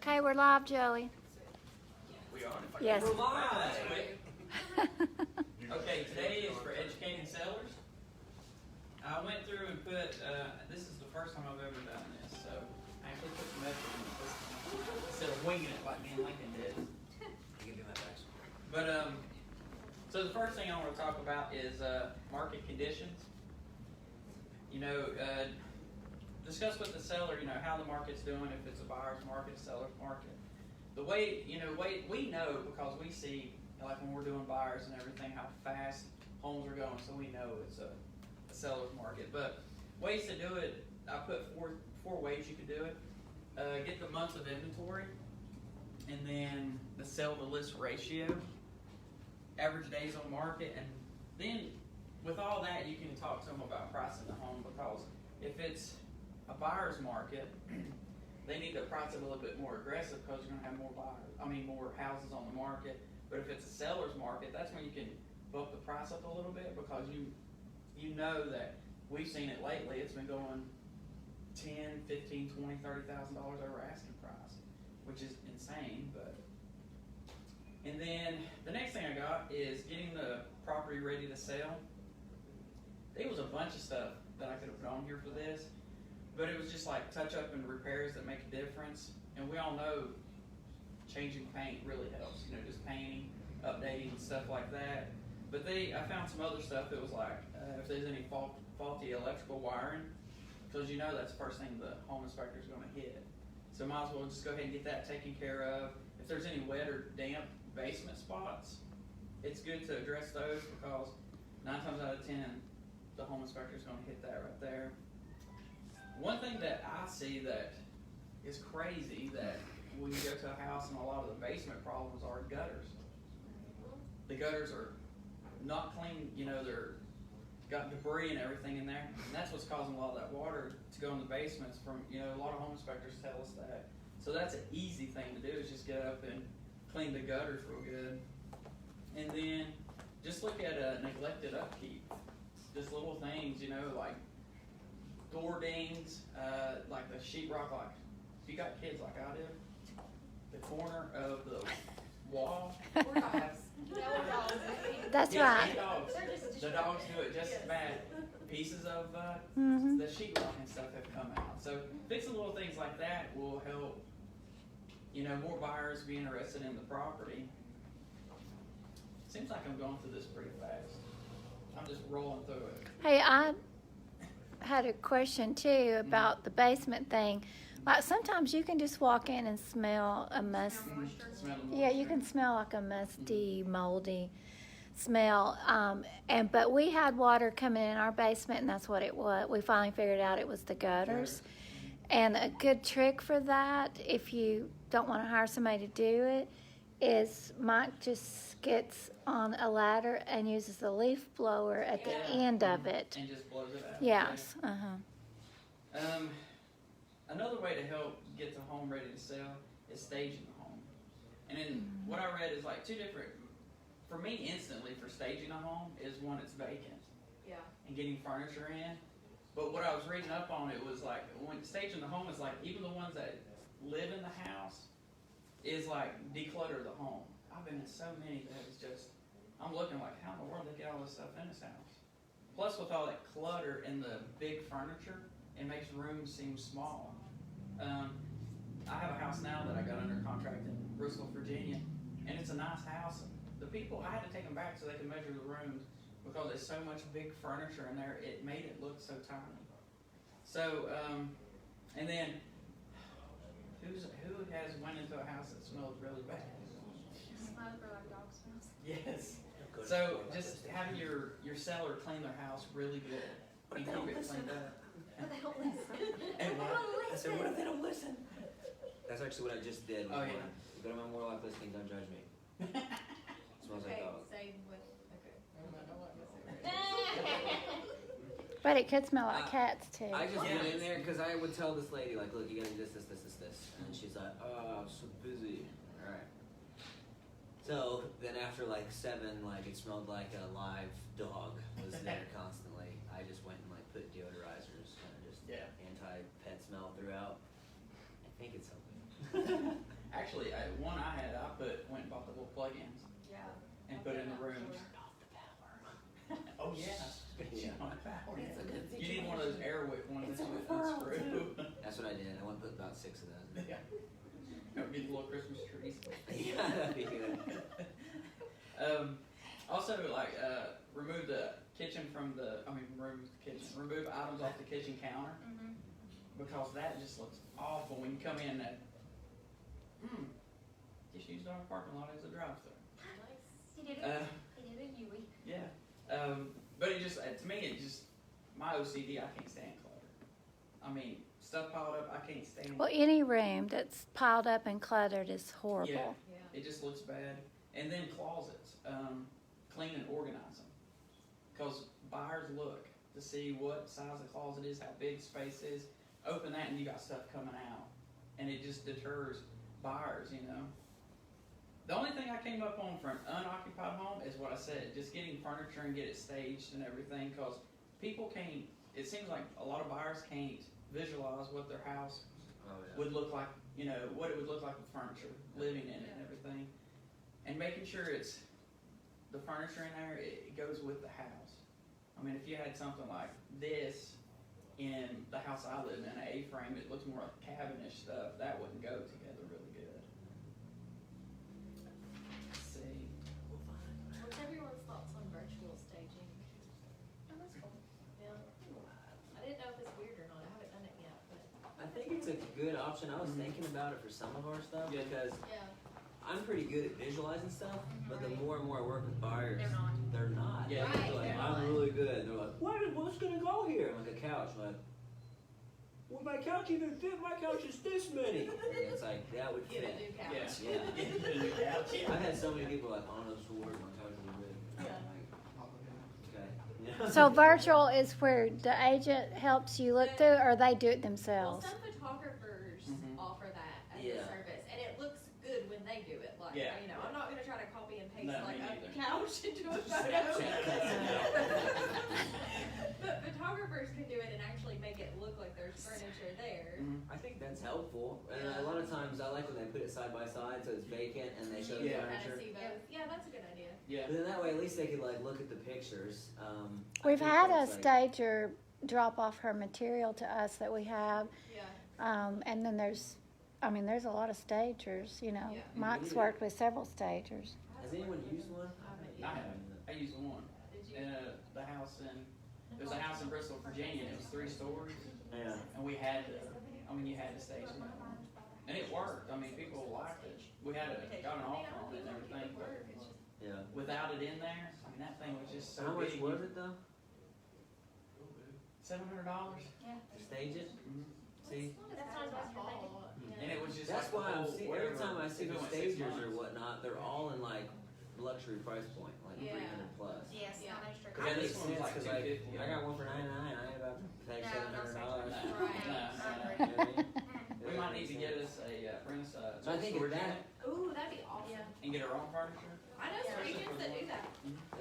Okay, we're live, Joey. We are. Yes. We're live. Okay, today is for educating sellers. I went through and put, this is the first time I've ever done this, so I actually put some effort into this instead of winging it like me and Lincoln did. You can do that next. But, so the first thing I want to talk about is market conditions. You know, discuss with the seller, you know, how the market's doing, if it's a buyer's market, a seller's market. The way, you know, we know because we see, like when we're doing buyers and everything, how fast homes are going, so we know it's a seller's market. But ways to do it, I put four ways you could do it. Get the months of inventory, and then the sell to list ratio, average days on market, and then with all that you can talk to them about pricing the home, because if it's a buyer's market, they need to price it a little bit more aggressive because you're going to have more more houses on the market. But if it's a seller's market, that's when you can bump the price up a little bit, because you know that we've seen it lately. It's been going $10,000, $15,000, $20,000, $30,000 over asking price, which is insane. And then the next thing I got is getting the property ready to sell. There was a bunch of stuff that I could have put on here for this, but it was just like touch up and repairs that make a difference. And we all know changing paint really helps, you know, just painting, updating, stuff like that. But I found some other stuff that was like, if there's any faulty electrical wiring, because you know that's the first thing the home inspector is going to hit. So might as well just go ahead and get that taken care of. If there's any wet or damp basement spots, it's good to address those, because 9 times out of 10, the home inspector is going to hit that right there. One thing that I see that is crazy, that when you go to a house and a lot of the basement problems are gutters. The gutters are not clean, you know, they're got debris and everything in there, and that's what's causing a lot of that water to go in the basements. From, you know, a lot of home inspectors tell us that. So that's an easy thing to do, is just get up and clean the gutters real good. And then just look at neglected upkeep. Just little things, you know, like door dings, like the sheetrock, like if you got kids like I do, the corner of the wall. That's yes, right. And dogs. The dogs do it just as bad. Pieces of the sheetrock and stuff have come out. So fixing little things like that will help, you know, more buyers be interested in the property. Seems like I'm going through this pretty fast. I'm just rolling through it. Hey, I had a question too about the basement thing. Like sometimes you can just walk in and smell a yeah, you can smell like a musty, moldy smell. But we had water coming in our basement, and that's what it was. We finally figured out it was the gutters. And a good trick for that, if you don't want to hire somebody to do it, is Mike just gets on a ladder and uses the leaf blower at the end of it. And just blows it out. Yes. Another way to help get the home ready to sell is staging the home. And then what I read is like two different, for me instantly for staging a home is when it's vacant. Yeah. And getting furniture in. But what I was reading up on, it was like when staging the home is like even the ones that live in the house is like declutter the home. I've been in so many that it's just, I'm looking like, how in the world they get all this stuff in this house? Plus with all that clutter and the big furniture, it makes rooms seem small. I have a house now that I got under contract in Bristol, Virginia, and it's a nice house. The people, I had to take them back so they could measure the rooms, because there's so much big furniture in there, it made it look so tiny. So, and then, who has went into a house that smells really bad? Smells for like dog smells. Yes. So just having your seller clean their house really good and keep it cleaned up. But they don't listen. And what? I said, what if they don't listen? That's actually what I just did. Oh, yeah. But I'm more like listening, don't judge me. Smells like dog. Say what? Okay. But it could smell like cats too. I just went in there because I would tell this lady, like, look, you gotta do this. And she's like, oh, I'm so busy. All right. So then after like 7, like it smelled like a live dog was there constantly. I just went and like put deodorizers, kind of just anti-pet smell throughout. I think it's helping. Actually, one I had, went and bought the little plug-ins Yeah. and put it in the rooms. Oh yeah. Yeah. You need one of those Airwick ones that you unscrew. That's what I did. I went and put about 6 of those. Yeah. Go get the little Christmas trees. Yeah, that'd be good. Also, like, remove the kitchen remove items off the kitchen counter, Mm-hmm. because that just looks awful when you come in and just used our parking lot as a drive-through. He did it. He did it, Yui. Yeah. But it just, to me, my OCD, I can't stand clutter. I mean, stuff piled up, I can't stand Well, any room that's piled up and cluttered is horrible. Yeah. Yeah. It just looks bad. And then closets, clean and organize them. Because buyers look to see what size the closet is, how big the space is. Open that and you got stuff coming out. And it just deters buyers, you know. The only thing I came up on for an unoccupied home is what I said, just getting furniture and get it staged and everything, because people can't, it seems like a lot of buyers can't visualize what their house would look like, you know, what it would look like with furniture, living in it and everything. And making sure the furniture in there, it goes with the house. I mean, if you had something like this in the house I live in, an A-frame, it looks more like cabinish stuff, that wouldn't go together really good. Let's see. What's everyone's thoughts on virtual staging? Oh, that's cool. Yeah. I didn't know if it's weird or not. I haven't done it yet, but I think it's a good option. I was thinking about it for some of our stuff Yeah. because yeah. I'm pretty good at visualizing stuff, but the more and more I work with buyers, They're not. Yeah. They're like, Yeah. I'm really good. They're like, what's gonna go here? I'm like, a couch. I'm like, well, my couch even fit. My couch is this many. And it's like, that would Get a fit. new Yeah. couch. Yeah. I've had so many people like, oh, no, this will work. My couch is big. I'm like, okay. Yeah. So virtual is where the agent helps you look through, or they do it Well, themselves? some photographers Mhm. offer that as Yeah. a service, and it looks good when they do it. Like, Yeah. you know, I'm not gonna try to copy and paste No, like me a neither. couch into a Snapchat photo. cuts it out. But photographers can do it and actually make it look like there's furniture there. Mhm. I think that's helpful. And a lot of times I like when they put it side by side so it's vacant and they show You the Yeah. can kinda furniture. see both. Yeah, that's a good idea. Yeah. But then that way at least they could like look at the pictures. I We've think had a that's, like, stager drop off her material to us that we have, Yeah. and then there's a lot of stagers, you know. Yeah. Mike's worked with several stagers. Has anyone used one? I haven't. I used one. Did you? The house there's a house in Bristol, Virginia, and it was 3 stories. Yeah. And you had to stage it. And it worked. I mean, people liked it. We got an offer on it and everything, but Yeah. without it in there, I mean, that thing was just so How much big. was it though? $700. To stage it? See? That's not as bad as you're thinking. And it was just That's like why the I'm whole, seeing whatever, every time I see if the it went 6 stagers or months. whatnot, they're all in like luxury price point, like Yeah. 300 plus. Yes, Yeah. that is true. Yeah, That this makes one's sense like because like $250. I got one for 99. I ain't about to pay No, $700. no, Right. No, no. You know what I mean? We might need to get us bring us a So I think storage if that, unit Ooh, that'd be awesome. and get our own furniture. I know some agents that do that.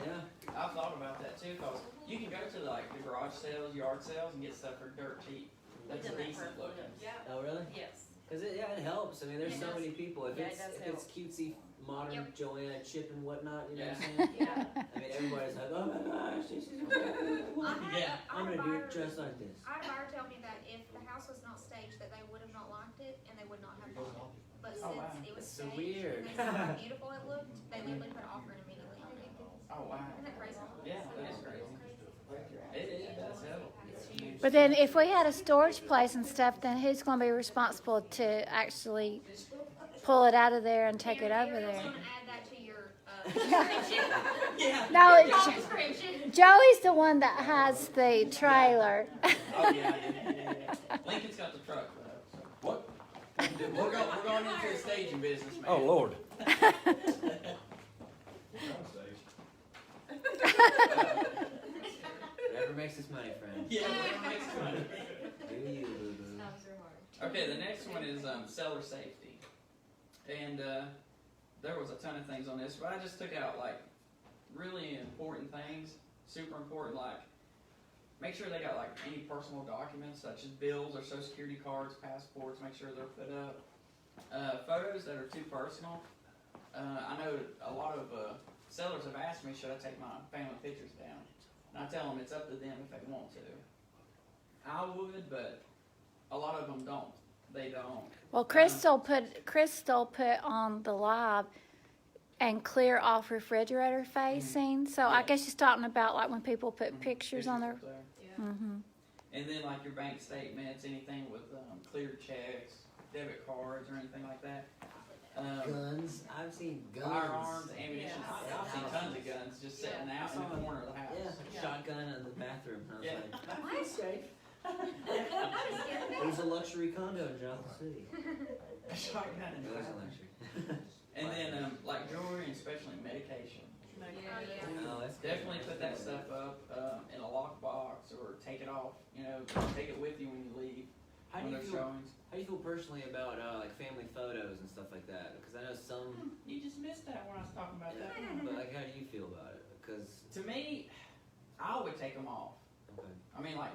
yeah. I've thought about that too, cause you can go to the garage sales, yard sales, and get stuff for dirt cheap. That's done that decent for- looking. Yeah. Oh really? Yes. Because it helps. I mean, there's It so does. many people. If Yeah, it it's does if it's cutesy, modern Yep. Joanna chip and whatnot, you know Yeah. what I'm saying? Yeah. I mean, everybody's like, oh my gosh, this is incredible. Yeah. I'm gonna do it just like this. I had a buyer tell me that if the house was not staged, that they would have not liked it and they would not have bought it. But Oh, since wow. it was That's so staged weird. and they saw how beautiful it looked, they literally put an offer in immediately on it. Oh wow. Isn't that crazy? Yeah, that is crazy. It does help. It's huge. But then if we had a storage place and stuff, then who's going to be responsible to actually pull it out of there and take it over Ariel's there? gonna add that to your description. Yeah. No, Job description. Joey's the one that has the trailer. Oh yeah. Lincoln's got the truck though. So. What? We're going into the staging business, man. Oh, Lord. Whatever makes us money, friend. Yeah, whatever makes money. Do you, boo-boo. Times are hard. Okay, the next one is seller safety, and there was a ton of things on this, but I just took out like really important things, super important, like make sure they got like any personal documents such as bills or social security cards, passports, make sure they're put up. photos that are too personal. I know a lot of sellers have asked me, should I take my family pictures down? And I tell them it's up to them if they want to. I would, but a lot of them don't. They don't. Well, Crystal put on the live and clear off refrigerator facing. So I guess she's talking about like when people put pictures on their. up there. Yeah. Mm-hmm. And then like your bank statements, anything with clear checks, debit cards, or anything like that. Guns. I've seen guns. Firearms, ammunition. Yeah. I've seen tons of guns just sitting out in the corner of the house. Yeah, shotgun in the bathroom. I was Yeah. like, What? safe. That It was a luxury condo in Johnson City. A shotgun in It the was a house. luxury. And then like jewelry and especially medication. Oh, that's good. Definitely put that stuff up in a lockbox or take it off. You know, take it with you when you leave. How do When you there's feel? showings. How do you feel personally about like family photos and stuff like that? Because I know some. You just missed that when I was talking about that. But like, how do you feel about it? Because To me, I would take them off. okay. I mean, like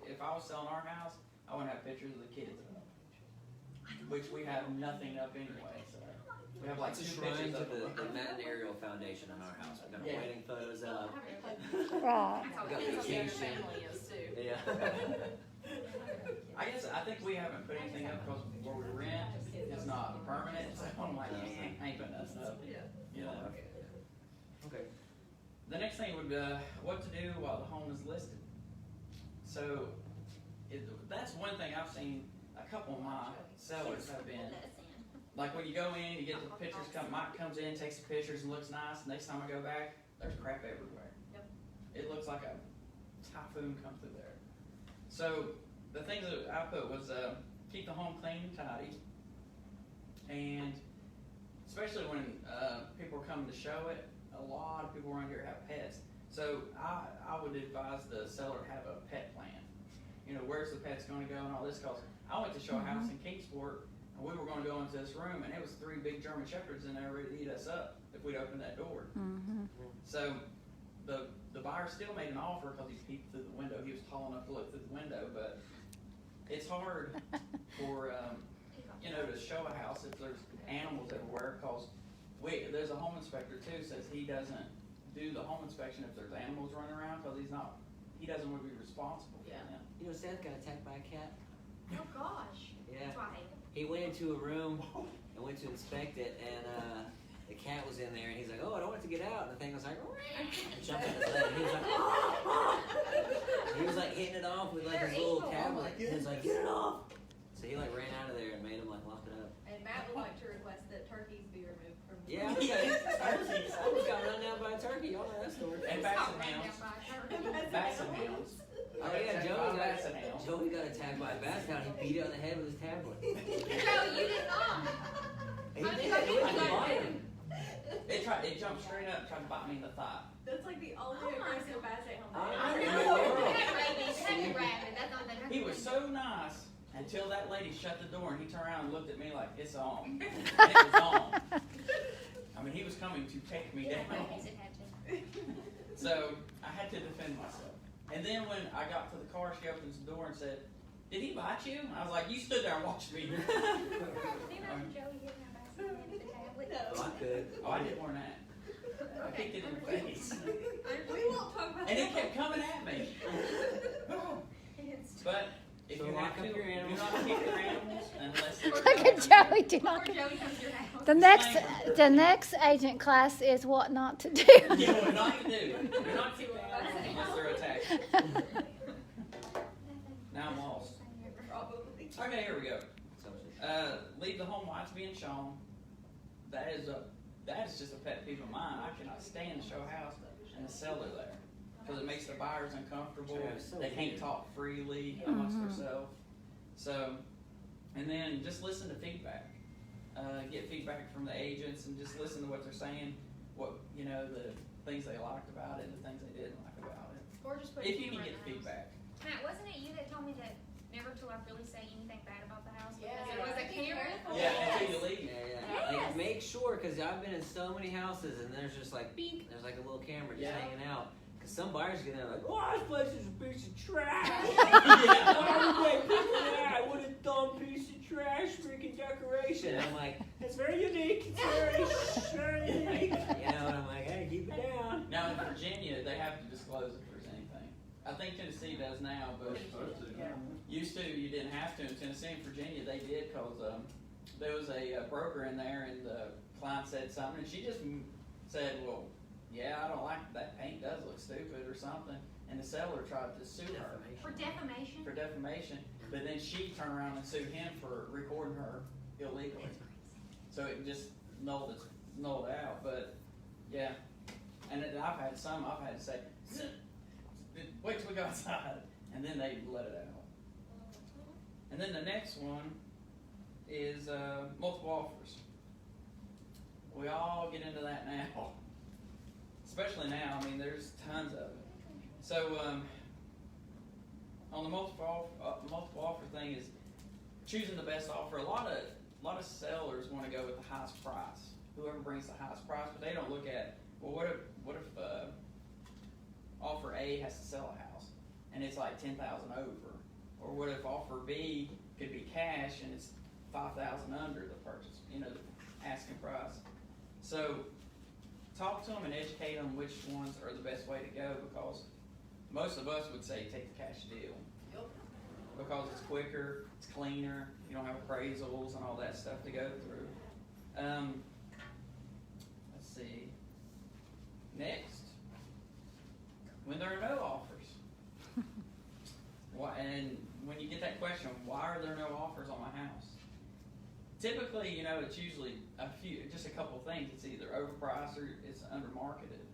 if I was selling our house, I wouldn't have pictures of the kids up, which we have nothing up anyway. So we have like It's a 2 shrine pictures to of the them. Matt and Ariel Foundation in our house. We've got our Yeah. wedding photos up. Right. That's how Got it is. vacation. Family is too. Yeah. I think we haven't put anything up because where we rent is not permanent. So I'm like, I ain't putting nothing up. You know. Okay. The next thing would be what to do while the home is listed. So that's one thing I've seen. A couple of my sellers have been like when you go in, you get the pictures. Mike comes in, takes the pictures, and looks nice. Next time I go back, there's crap everywhere. Yep. It looks like a typhoon come through there. So the things that I put was keep the home clean and tidy, and especially when people are coming to show it. A lot of people around here have pets. So I would advise the seller to have a pet plan. You know, where's the pet's going to go and all this. Cause I went to show a house in Kingsport, and we were going to go into this room, and it was 3 big German Shepherds in there ready to eat us up if we'd opened that door. Mm-hmm. So the buyer still made an offer because he peeked through the window. He was tall enough to look through the window, but it's hard for you know, to show a house if there's animals everywhere. Cause there's a home inspector too says he doesn't do the home inspection if there's animals running around because he doesn't want to be responsible for them. You know, Seth got attacked by a cat. Oh gosh. Yeah. That's why I hate them. He went into a room and went to inspect it, and the cat was in there, and he's like, "Oh, I don't want it to get out." And the thing was like, and jumped on his leg. And he was like, he was like hitting it off with like his They're little evil. tablet. He was like, "Get it off!" So he like ran out of there and made him like lock it up. And Matt would like to request that turkeys be removed from the. Yeah, I almost got run down by a turkey. Y'all know that story. And Stop basset running hounds. down by a turkey. Basset hounds. Oh yeah, Basset hounds. Joey got attacked by a basset hound. He beat it on the head with his tablet. Joe, you did not. He I did. think I It went did. to bite him. It jumped straight up, tried to bite me in the thigh. That's like the only Oh my aggressive basset hound. I I know. know. It had rabies. It had me rabid. That's all that He was so nice until that lady shut the door and he turned around and looked at me like, it's on. And it was on. I mean, he was coming to take me down. Rabies, it had to. So I had to defend myself. And then when I got to the car, she opens the door and said, "Did he bite you?" I was like, "You stood there and watched me." Do you remember Joey hitting our basket man with the tablet? Oh, I could. Oh, I did more than that. I kicked it in the face. We won't talk about And it that. kept coming at me. But if So you lock have to, up your do animals. not keep your animals unless they're Look at Joey. Do Before not. Joey comes to your house. The next agent class is what not to do. You know what not to do. Do not keep the animals unless they're attacked. Now I'm lost. Probably. Okay, here we go. Leave the home lights being shown. That is just a pet peeve of mine. I cannot stand to show a house and the seller there because it makes the buyers uncomfortable. Sure, it's so They can't weird. talk freely amongst themselves. So, and then just listen to feedback. Get feedback from the agents and just listen to what they're saying. What the things they liked about it and the things they didn't like about it. Or just put a If you camera can in get the house. feedback. Matt, wasn't it you that told me that never to like really say anything bad about the house because Yeah. there was a camera? Yeah, until you leave. Yeah. Like, make sure, because I've been in so many houses and there's just like, beep, there's like a little camera just Yeah. hanging out. Because some buyers get in like, oh, this place is a piece of trash. Yeah. Why would they pick that? What a dumb piece of trash freaking decoration. description. I'm like, it's very unique. It's very unique. You know, and I'm like, hey, keep it down. Now in Virginia, they have to disclose if there's anything. I think Tennessee does now, but used to you didn't have to. In Tennessee and Virginia, they did because there was a broker in there, and the client said something, and she just said, "Well, yeah, I don't like that paint. Does look stupid or something." And the seller tried to sue her For defamation? for defamation, but then she turned around and sued him for recording her illegally. So it just nulled out. But yeah, and I've had to say, wait till we go outside, and then they let it out. And then the next one is multiple offers. We all get into that now, especially now. I mean, there's tons of it. So on the multiple offer thing is choosing the best offer. A lot of sellers want to go with the highest price. Whoever brings the highest price, but they don't look at, well, what if offer A has to sell a house and it's like $10,000 over, or what if offer B could be cash and it's $5,000 under the purchase, the asking price. So talk to them and educate them which ones are the best way to go, because most of us would say take the cash deal. Because it's quicker, it's cleaner, you don't have appraisals and all that stuff to go through. Let's see. Next, when there are no offers. And when you get that question, why are there no offers on my house? Typically, it's usually just a couple of things. It's either overpriced or it's undermarketed.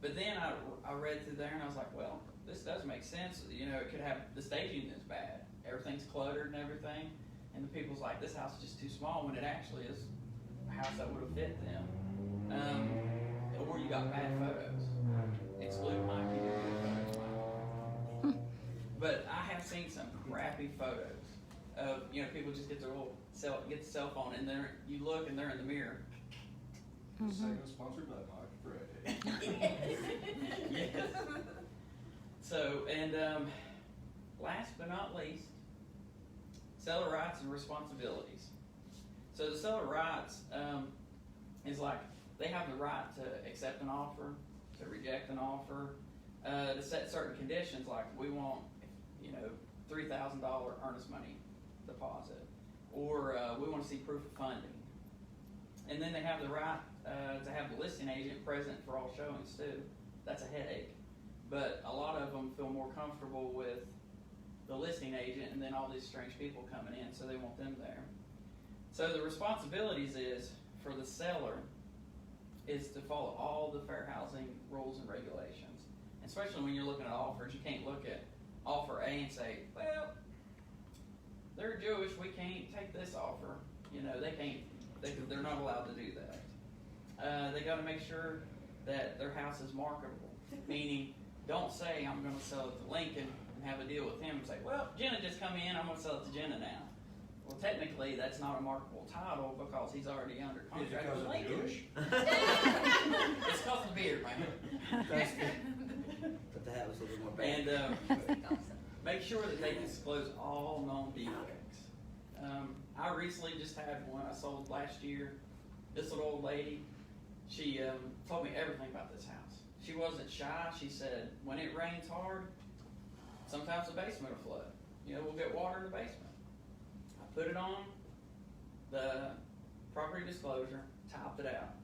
But then I read through there and I was like, well, this does make sense. It could have, the staging is bad. Everything's cluttered and everything. And the people's like, this house is just too small, when it actually is a house that would have fit them. Or you got bad photos. Exclude my good photos. But I have seen some crappy photos of, people just get their get the cell phone and you look and they're in the mirror. Segment sponsored by Mike Frey. Yes. So, and last but not least, seller rights and responsibilities. So the seller rights is like they have the right to accept an offer, to reject an offer, to set certain conditions, like we want, $3,000 earnest money deposit, or we want to see proof of funding. And then they have the right to have the listing agent present for all showings too. That's a headache. But a lot of them feel more comfortable with the listing agent and then all these strange people coming in, so they want them there. So the responsibilities is, for the seller, is to follow all the fair housing rules and regulations. Especially when you're looking at offers, you can't look at offer A and say, well, they're Jewish, we can't take this offer. They're not allowed to do that. They got to make sure that their house is marketable, meaning don't say I'm going to sell it to Lincoln and have a deal with him and say, well, Jenna just come in, I'm going to sell it to Jenna now. Well, technically, that's not a marketable title because he's already under contract with Lincoln. Jewish? It's because of the beard, man. But the hat was a little more bad. And make sure that they disclose all known defects. I recently just had one I sold last year. This little old lady, she told me everything about this house. She wasn't shy. She said, when it rains hard, sometimes the basement will flood. We'll get water in the basement. I put it on the property disclosure, topped it out.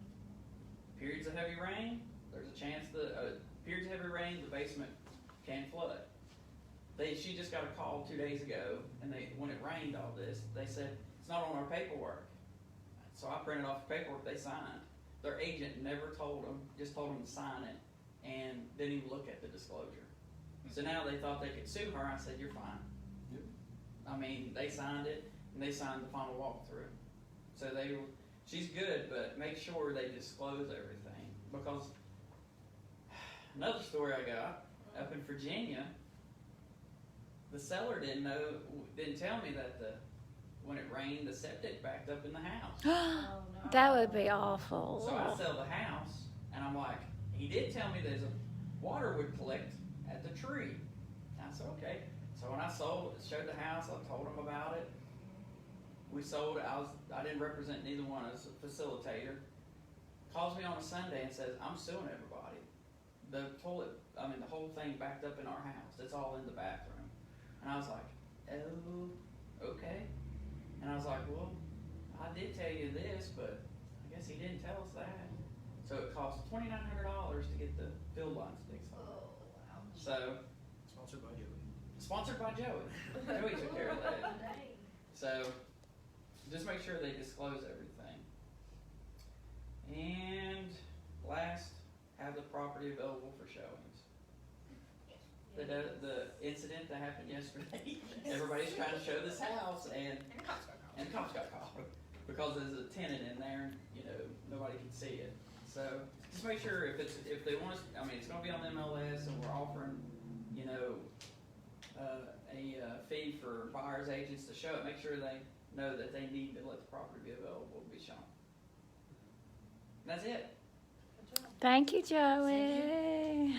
Periods of heavy rain, there's a chance periods of heavy rain, the basement can flood. She just got a call 2 days ago, and when it rained all this, they said, it's not on our paperwork. So I printed off the paperwork they signed. Their agent never told them, just told them to sign it, and didn't even look at the disclosure. So now they thought they could sue her. I said, you're fine. Yep. I mean, they signed it, and they signed the final walkthrough. So she's good, but make sure they disclose everything. Because another story I got, up in Virginia, the seller didn't tell me that when it rained, the septic backed up in the house. Oh, no. That would be awful. So I sell the house, and I'm like, he did tell me there's a water would collect at the tree. I said, okay. So when I showed the house, I told him about it. We sold it. I didn't represent neither one as a facilitator. Calls me on a Sunday and says, I'm suing everybody. The whole thing backed up in our house. It's all in the bathroom. And I was like, oh, okay. And I was like, well, I did tell you this, but I guess he didn't tell us that. So it cost $2,900 to get the field lines fixed. Oh, wow. So, Sponsored by Joey. sponsored by Joey. Joey took care of that. Dang. So, just make sure they disclose everything. And last, have the property available for showings. The incident that happened yesterday, everybody's trying to show this house, and the cops got called because there's a tenant in there, and nobody can see it. So just make sure if they want us, it's going to be on the MLS, and we're offering, a fee for buyers agents to show it. Make sure they know that they need to let the property be available to be shown. And that's it. Thank you, Joey.